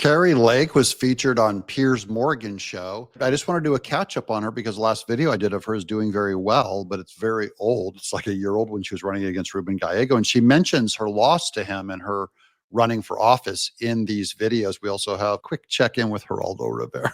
Kari Lake was featured on Piers Morgan's show. I just want to do a catch up on her because the last video I did of her is doing very well, but it's very old. It's like a year old when she was running against Ruben Gallego. And she mentions her loss to him and her running for office in these videos. We also have a quick check-in with Geraldo Rivera.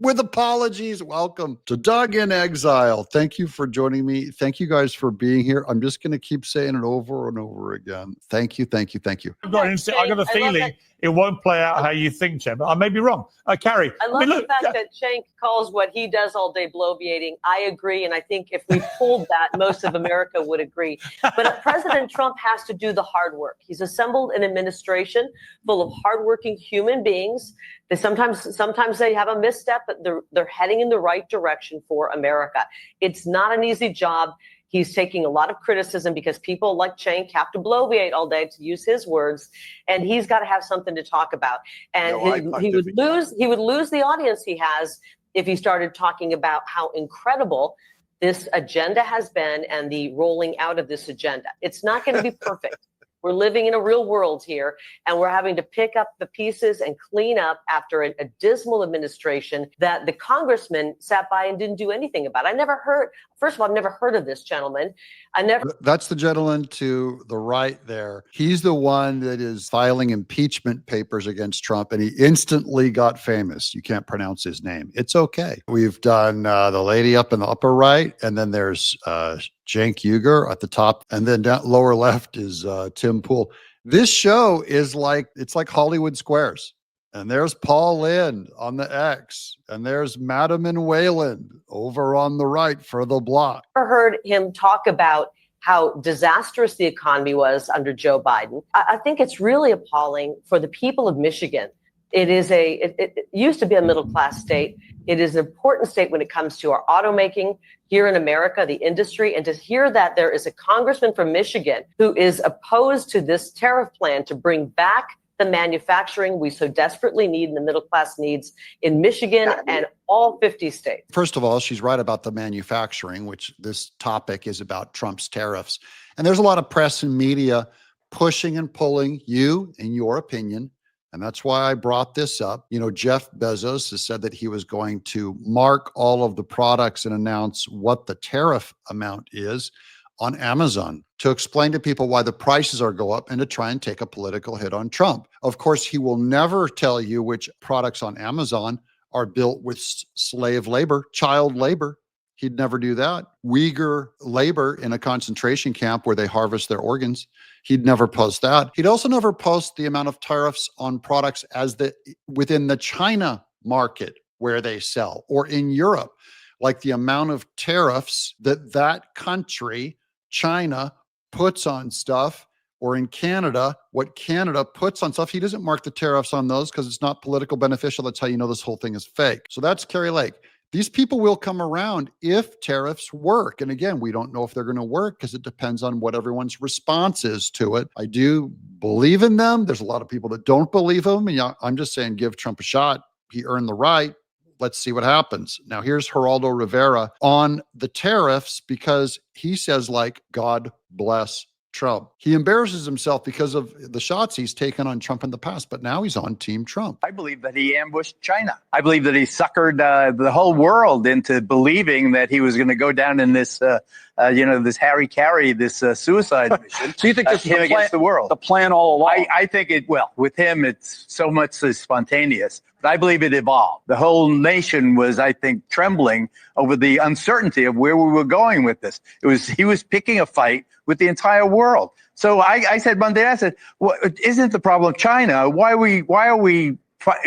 With apologies, welcome to Doug in Exile. Thank you for joining me. Thank you guys for being here. I'm just going to keep saying it over and over again. Thank you, thank you, thank you. I got a feeling it won't play out how you think, Jen, but I may be wrong. Kari. I love the fact that Cenk calls what he does all day bloviating. I agree, and I think if we pulled that, most of America would agree. But President Trump has to do the hard work. He's assembled an administration full of hardworking human beings. Sometimes they have a misstep, but they're heading in the right direction for America. It's not an easy job. He's taking a lot of criticism because people like Cenk have to bloviate all day, to use his words, and he's got to have something to talk about. And he would lose the audience he has if he started talking about how incredible this agenda has been and the rolling out of this agenda. It's not going to be perfect. We're living in a real world here, and we're having to pick up the pieces and clean up after a dismal administration that the congressman sat by and didn't do anything about. First of all, I've never heard of this gentleman. That's the gentleman to the right there. He's the one that is filing impeachment papers against Trump, and he instantly got famous. You can't pronounce his name. It's okay. We've done the lady up in the upper right, and then there's Cenk Uyger at the top, and then down lower left is Tim Pool. This show is like Hollywood Squares. And there's Paul Lynde on the X, and there's Madam and Wayland over on the right for the block. I heard him talk about how disastrous the economy was under Joe Biden. I think it's really appalling for the people of Michigan. It used to be a middle-class state. It is an important state when it comes to our automaking here in America, the industry, and to hear that there is a congressman from Michigan who is opposed to this tariff plan to bring back the manufacturing we so desperately need and the middle class needs in Michigan and all 50 states. First of all, she's right about the manufacturing, which this topic is about Trump's tariffs. And there's a lot of press and media pushing and pulling you in your opinion. And that's why I brought this up. You know, Jeff Bezos has said that he was going to mark all of the products and announce what the tariff amount is on Amazon to explain to people why the prices are go up and to try and take a political hit on Trump. Of course, he will never tell you which products on Amazon are built with slave labor, child labor. He'd never do that. Uyghur labor in a concentration camp where they harvest their organs. He'd never post that. He'd also never post the amount of tariffs on products within the China market where they sell, or in Europe, like the amount of tariffs that country, China, puts on stuff, or in Canada, what Canada puts on stuff. He doesn't mark the tariffs on those because it's not political beneficial. That's how you know this whole thing is fake. So that's Kari Lake. These people will come around if tariffs work. And again, we don't know if they're going to work because it depends on what everyone's response is to it. I do believe in them. There's a lot of people that don't believe them. And I'm just saying, give Trump a shot. He earned the right. Let's see what happens. Now, here's Geraldo Rivera on the tariffs because he says, like, God bless Trump. He embarrasses himself because of the shots he's taken on Trump in the past, but now he's on Team Trump. I believe that he ambushed China. I believe that he suckered the whole world into believing that he was going to go down in this, this Harry Carey, this suicide mission. So you think this is him against the world? The plan all along? I think with him, it's so much spontaneous. But I believe it evolved. The whole nation was, I think, trembling over the uncertainty of where we were going with this. He was picking a fight with the entire world. So I said Monday, well, isn't the problem China? Why are we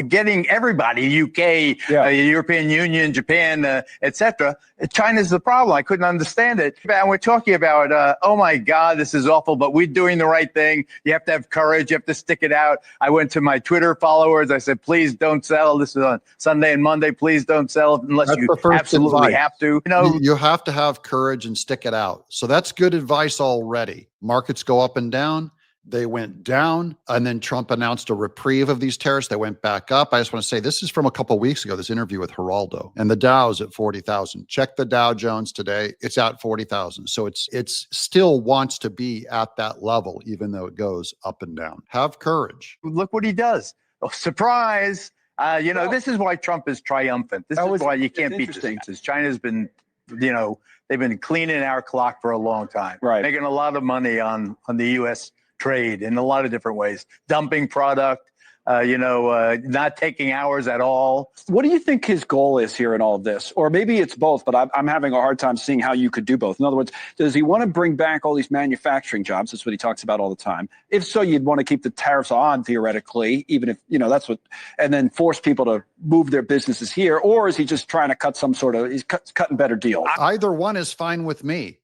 getting everybody, UK, European Union, Japan, etc. China's the problem. I couldn't understand it. And we're talking about, oh my God, this is awful, but we're doing the right thing. You have to have courage. You have to stick it out. I went to my Twitter followers. I said, please don't sell. This is on Sunday and Monday. Please don't sell unless you absolutely have to. You have to have courage and stick it out. So that's good advice already. Markets go up and down. They went down, and then Trump announced a reprieve of these tariffs. They went back up. I just want to say this is from a couple of weeks ago, this interview with Geraldo, and the Dow's at 40,000. Check the Dow Jones today. It's at 40,000. So it's still wants to be at that level, even though it goes up and down. Have courage. Look what he does. oh, surprise. This is why Trump is triumphant. This is why you can't beat this. China's been, they've been cleaning our clock for a long time, Right? Making a lot of money on the U.S. trade in a lot of different ways, dumping product, not taking ours at all. What do you think his goal is here in all of this? Or maybe it's both, but I'm having a hard time seeing how you could do both. In other words, does he want to bring back all these manufacturing jobs? That's what he talks about all the time. If so, you'd want to keep the tariffs on, theoretically, even if, that's what, and then force people to move their businesses here. Or is he just trying to cut some sort of, he's cutting better deals? Either one is fine with me.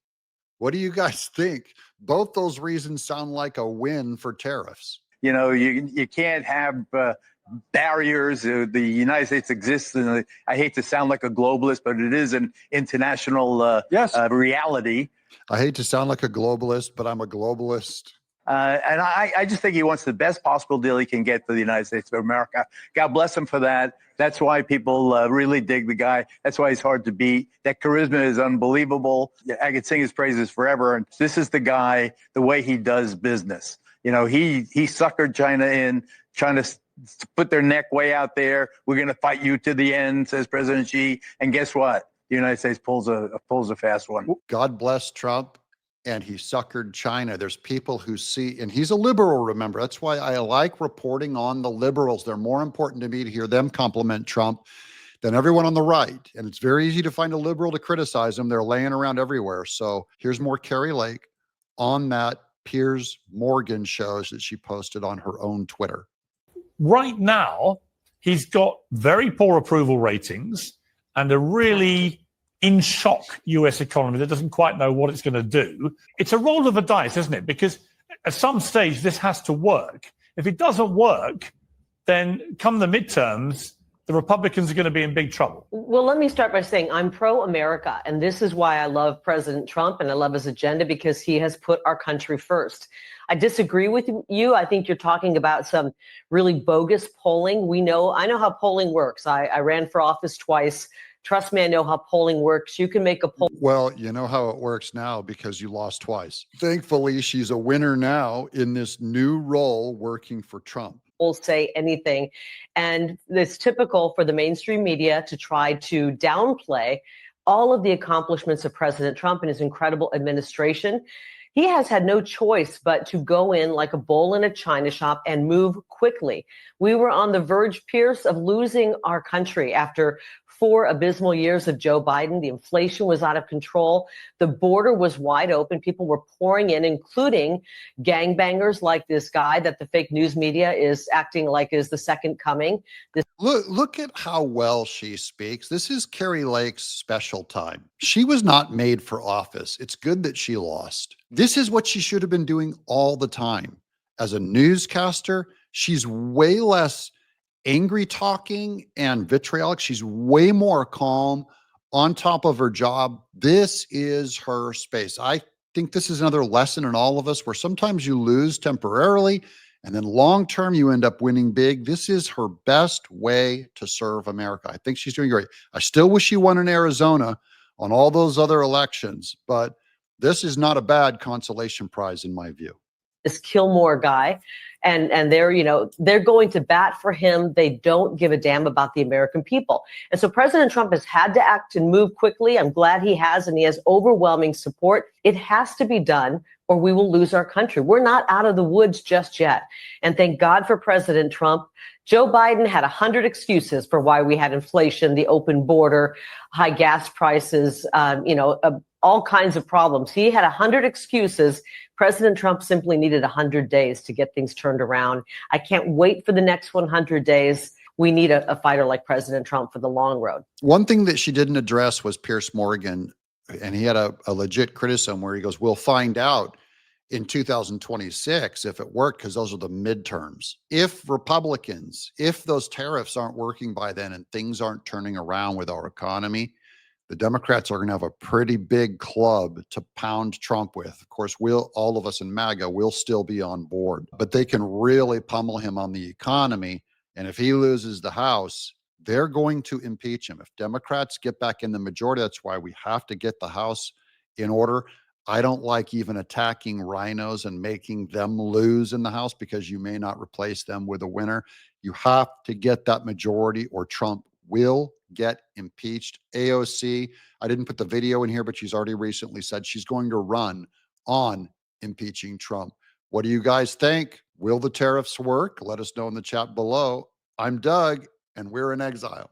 What do you guys think? Both those reasons sound like a win for tariffs. You can't have barriers. The United States exists, and I hate to sound like a globalist, but it is an international reality. I hate to sound like a globalist, but I'm a globalist. And I just think he wants the best possible deal he can get for the United States of America. God bless him for that. That's why people really dig the guy. That's why he's hard to beat. That charisma is unbelievable. I could sing his praises forever. And this is the guy, the way he does business. He suckered China in, trying to put their neck way out there. We're going to fight you to the end, says President Xi. And guess what? The United States pulls a fast one. God bless Trump. And he suckered China. There's people who see, and he's a liberal, remember. That's why I like reporting on the liberals. They're more important to me to hear them compliment Trump than everyone on the right. And it's very easy to find a liberal to criticize them. They're laying around everywhere. So here's more Kari Lake on that Piers Morgan shows that she posted on her own Twitter. Right now, he's got very poor approval ratings and a really in shock US economy that doesn't quite know what it's going to do. It's a roll of the dice, isn't it? Because at some stage, this has to work. If it doesn't work, then come the midterms, the Republicans are going to be in big trouble. Well, let me start by saying I'm pro-America, and this is why I love President Trump and I love his agenda, because he has put our country first. I disagree with you. I think you're talking about some really bogus polling. I know how polling works. I ran for office twice. Trust me, I know how polling works. You can make a poll. Well, you know how it works now because you lost twice. Thankfully, she's a winner now in this new role working for Trump. Will say anything. And it's typical for the mainstream media to try to downplay all of the accomplishments of President Trump and his incredible administration. He has had no choice but to go in like a bull in a china shop and move quickly. We were on the verge, Pierce, of losing our country after 4 abysmal years of Joe Biden. The inflation was out of control. The border was wide open. People were pouring in, including gangbangers like this guy that the fake news media is acting like is the second coming. Look at how well she speaks. This is Kari Lake's special time. She was not made for office. It's good that she lost. This is what she should have been doing all the time. As a newscaster, she's way less angry talking and vitriolic. She's way more calm, on top of her job. This is her space. I think this is another lesson in all of us where sometimes you lose temporarily and then long term you end up winning big. This is her best way to serve America. I think she's doing great. I still wish she won in Arizona on all those other elections, but this is not a bad consolation prize in my view. This Kilmore guy, and they're going to bat for him. They don't give a damn about the American people. And so President Trump has had to act and move quickly. I'm glad he has, and he has overwhelming support. It has to be done or we will lose our country. We're not out of the woods just yet. And thank God for President Trump. Joe Biden had 100 excuses for why we had inflation, the open border, high gas prices, all kinds of problems. He had 100 excuses. President Trump simply needed 100 days to get things turned around. I can't wait for the next 100 days. We need a fighter like President Trump for the long road. One thing that she didn't address was Piers Morgan, and he had a legit criticism where he goes, we'll find out in 2026 if it worked, because those are the midterms. If those tariffs aren't working by then and things aren't turning around with our economy, the Democrats are going to have a pretty big club to pound Trump with. Of course, all of us in MAGA will still be on board, but they can really pummel him on the economy. And if he loses the House, they're going to impeach him. If Democrats get back in the majority, that's why we have to get the House in order. I don't like even attacking rhinos and making them lose in the House, because you may not replace them with a winner. You have to get that majority or Trump will get impeached. AOC, I didn't put the video in here, but she's already recently said she's going to run on impeaching Trump. What do you guys think? Will the tariffs work? Let us know in the chat below. I'm Doug, and we're in exile.